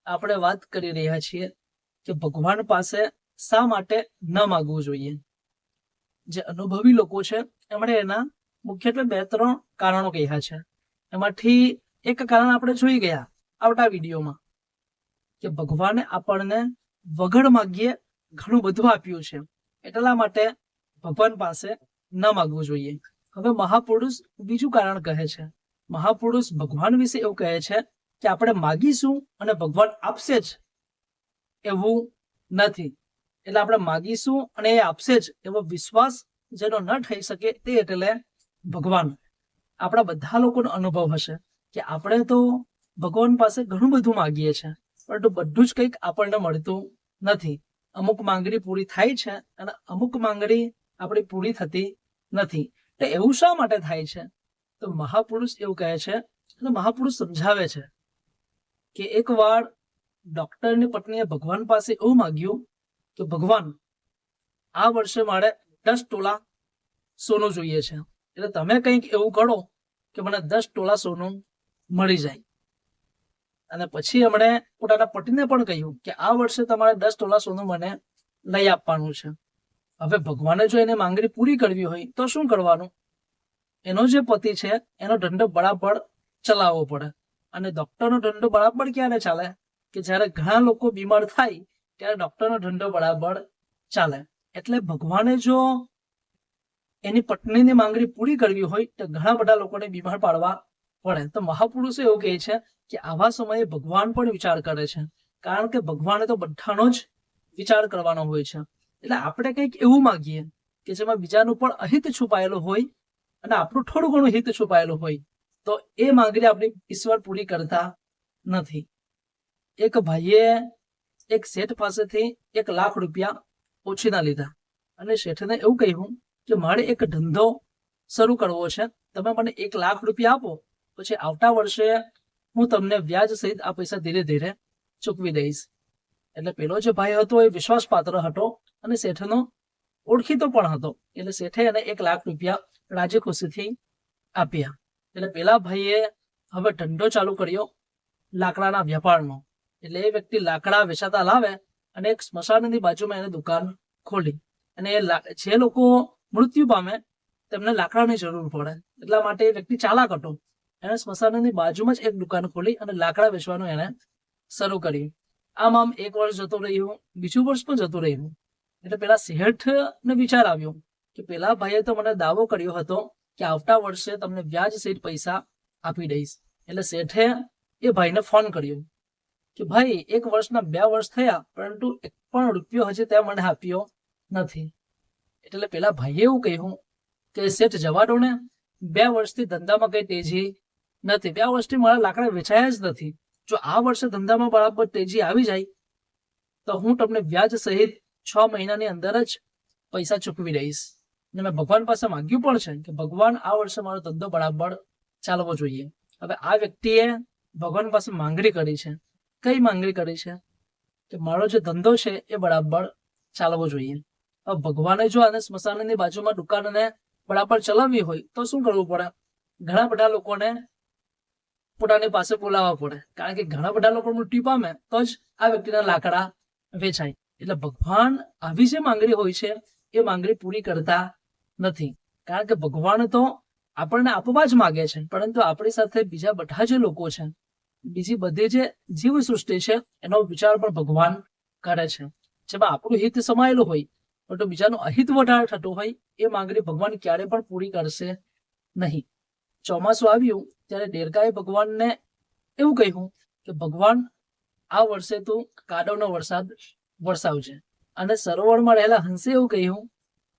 આપણે વાત કરી રહ્યા છીએ કે ભગવાન પાસે શા માટે ન માગવું જોઈએ. જે અનુભવી લોકો છે એમણે એના મુખ્યત્વે 2-3 કારણો કહ્યા છે. એમાંથી એક કારણ આપણે જોઈ ગયા આવતા વિડીયોમાં કે ભગવાને આપણને વગર માગીએ ઘણું બધું આપ્યું છે, એટલા માટે ભગવાન પાસે ન માગવું જોઈએ. હવે મહાપુરુષ બીજું કારણ કહે છે. મહાપુરુષ ભગવાન વિશે એવું કહે છે કે આપણે માગીશું અને ભગવાન આપશે જ એવું નથી. એટલે આપણે માગીશું અને એ આપશે જ એવો વિશ્વાસ જેનો ન થઈ શકે તે એટલે ભગવાન. આપણા બધા લોકોનો અનુભવ હશે કે આપણે તો ભગવાન પાસે ઘણું બધું માગીએ છીએ, પરંતુ બધું જ કંઈક આપણને મળતું નથી. અમુક માંગણી પૂરી થાય છે અને અમુક માંગણી આપણી પૂરી થતી નથી. તો એવું શા માટે થાય છે? તો મહાપુરુષ એવું કહે છે અને મહાપુરુષ સમજાવે છે કે એકવાર ડોક્ટરની પત્નીએ ભગવાન પાસે એવું માગ્યું કે ભગવાન, આ વર્ષે મારે 10 તોલા સોનું જોઈએ છે, એટલે તમે કંઈક એવું કરો કે મને 10 તોલા સોનું મળી જાય. અને પછી એમણે પોતાના પતિને પણ કહ્યું કે આ વર્ષે તમારે 10 તોલા સોનું મને લઈ આપવાનું છે. હવે ભગવાને જો એને માંગણી પૂરી કરવી હોય તો શું કરવાનું? એનો જે પતિ છે એનો ધંધો બરાબર ચલાવવો પડે. અને ડોક્ટરનો ધંધો બરાબર ક્યારે ચાલે? કે જ્યારે ઘણા લોકો બીમાર થાય ત્યારે ડોક્ટરનો ધંધો બરાબર ચાલે. એટલે ભગવાને જો એની પત્નીની માંગણી પૂરી કરવી હોય તો ઘણા બધા લોકોને બીમાર પાડવા પડે. તો મહાપુરુષો એવું કહે છે કે આવા સમયે ભગવાન પણ વિચાર કરે છે, કારણ કે ભગવાને તો બધાનો જ વિચાર કરવાનો હોય છે. એટલે આપણે કંઈક એવું માગીએ કે જેમાં બીજાનું પણ અહિત છુપાયેલું હોય અને આપણું થોડું ઘણું હિત છુપાયેલું હોય, તો એ માંગણી આપણી ઈશ્વર પૂરી કરતા નથી. એક ભાઈએ એક શેઠ પાસેથી 1 લાખ રૂપિયા ઓછીના લીધા અને શેઠને એવું કહ્યું કે મારે એક ધંધો શરૂ કરવો છે, તમે મને 1 લાખ રૂપિયા આપો, પછી આવતા વર્ષે હું તમને વ્યાજ સહિત આ પૈસા ધીરે ધીરે ચૂકવી દઈશ. એટલે પેલો જે ભાઈ હતો એ વિશ્વાસપાત્ર હતો અને શેઠનો ઓળખીતો પણ હતો. એટલે શેઠે એને 1 લાખ રૂપિયા રાજી ખુશીથી આપ્યા. એટલે પેલા ભાઈએ હવે ધંધો ચાલુ કર્યો લાકડાના વેપારનો. એટલે એ વ્યક્તિ લાકડા વેચાતા લાવે અને એક સ્મશાનની બાજુમાં એને દુકાન ખોલી. અને જે લોકો મૃત્યુ પામે તેમને લાકડાની જરૂર પડે, એટલા માટે એ વ્યક્તિ ચાલાક હતો. એને સ્મશાનની બાજુમાં જ એક દુકાન ખોલી અને લાકડા વેચવાનું એને શરૂ કર્યું. આમ 1 વર્ષ જતું રહ્યું, બીજું વર્ષ પણ જતું રહ્યું. એટલે પેલા શેઠને વિચાર આવ્યો કે પેલા ભાઈએ તો મને દાવો કર્યો હતો કે આવતા વર્ષે તમને વ્યાજ સહિત પૈસા આપી દઈશ. એટલે શેઠે એ ભાઈને ફોન કર્યો કે ભાઈ 1 વર્ષના 2 વર્ષ થયા, પરંતુ 1 પણ રૂપિયો હજી તે મને આપ્યો નથી. એટલે પેલા ભાઈએ એવું કહ્યું કે શેઠ જવા દો ને, 2 વર્ષથી ધંધામાં કઈ તેજી નથી, 2 વર્ષથી મારા લાકડા વેચાયા જ નથી. જો આ વર્ષે ધંધામાં બરાબર તેજી આવી જાય તો હું તમને વ્યાજ સહિત 6 મહિનાની અંદર જ પૈસા ચૂકવી દઈશ. અને મેં ભગવાન પાસે માગ્યું પણ છે કે ભગવાન આ વર્ષે મારો ધંધો બરાબર ચાલવો જોઈએ. હવે આ વ્યક્તિએ ભગવાન પાસે માંગણી કરી છે. કઈ માંગણી કરી છે? કે મારો જે ધંધો છે એ બરાબર ચાલવો જોઈએ. હવે ભગવાને જો આને સ્મશાનની બાજુમાં દુકાનને બરાબર ચલાવવી હોય તો શું કરવું પડે? ઘણા બધા લોકોને પોતાની પાસે બોલાવવા પડે, કારણ કે ઘણા બધા લોકો મૃત્યુ પામે તો જ આ વ્યક્તિના લાકડા વેચાય. એટલે ભગવાન આવી જે માંગણી હોય છે એ માંગણી પૂરી કરતા નથી, કારણ કે ભગવાન તો આપણને આપવા જ માગે છે, પરંતુ આપણી સાથે બીજા બધા જે લોકો છે, બીજી બધી જે જીવ સૃષ્ટિ છે એનો વિચાર પણ ભગવાન કરે છે. જેમાં આપણું હિત સમાયેલું હોય પરંતુ બીજાનું અહિત વધારે થતું હોય એ માંગણી ભગવાન ક્યારે પણ પૂરી કરશે નહીં. ચોમાસું આવ્યું ત્યારે દેરકાએ ભગવાનને એવું કહ્યું કે ભગવાન આ વર્ષે તું કાદવનો વરસાદ વરસાવજે. અને સરોવરમાં રહેલા હંસે એવું કહ્યું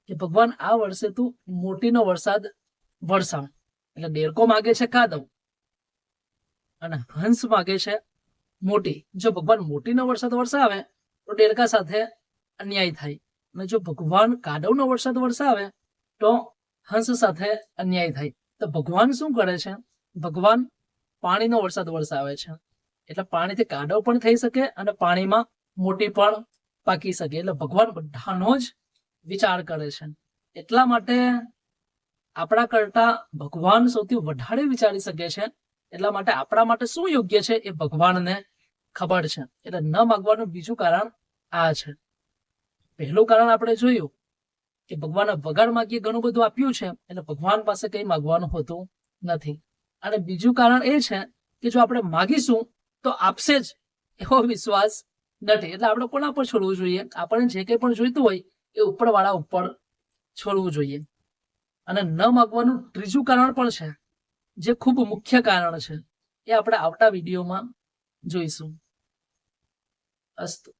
કે ભગવાન આ વર્ષે તું મોતીનો વરસાદ વરસાવ. એટલે દેરકો માગે છે કાદવ અને હંસ માગે છે મોટી. જો ભગવાન મોતીનો વરસાદ વરસાવે તો દેરકા સાથે અન્યાય થાય, અને જો ભગવાન કાદવનો વરસાદ વરસાવે તો હંસ સાથે અન્યાય થાય. તો ભગવાન શું કરે છે? ભગવાન પાણીનો વરસાદ વરસાવે છે, એટલે પાણીથી કાદવ પણ થઈ શકે અને પાણીમાં મોટી પણ પાકી શકે. એટલે ભગવાન બધાનો જ વિચાર કરે છે. એટલા માટે આપણા કરતા ભગવાન સૌથી વધારે વિચારી શકે છે. એટલા માટે આપણા માટે શું યોગ્ય છે એ ભગવાનને ખબર છે. એટલે ન માગવાનું બીજું કારણ આ છે. પહેલું કારણ આપણે જોયું કે ભગવાનને વગર માગીએ ઘણું બધું આપ્યું છે, એટલે ભગવાન પાસે કઈ માગવાનું હોતું નથી. અને બીજું કારણ એ છે કે જો આપણે માગીશું તો આપશે જ એવો વિશ્વાસ નથી. એટલે આપણે કોના પર છોડવું જોઈએ? આપણને જે કંઈ પણ જોઈતું હોય એ ઉપરવાળા ઉપર છોડવું જોઈએ. અને ન માગવાનું ત્રીજું કારણ પણ છે, જે ખૂબ મુખ્ય કારણ છે. એ આપણે આવતા વિડીયોમાં જોઈશું. અસ્તુ.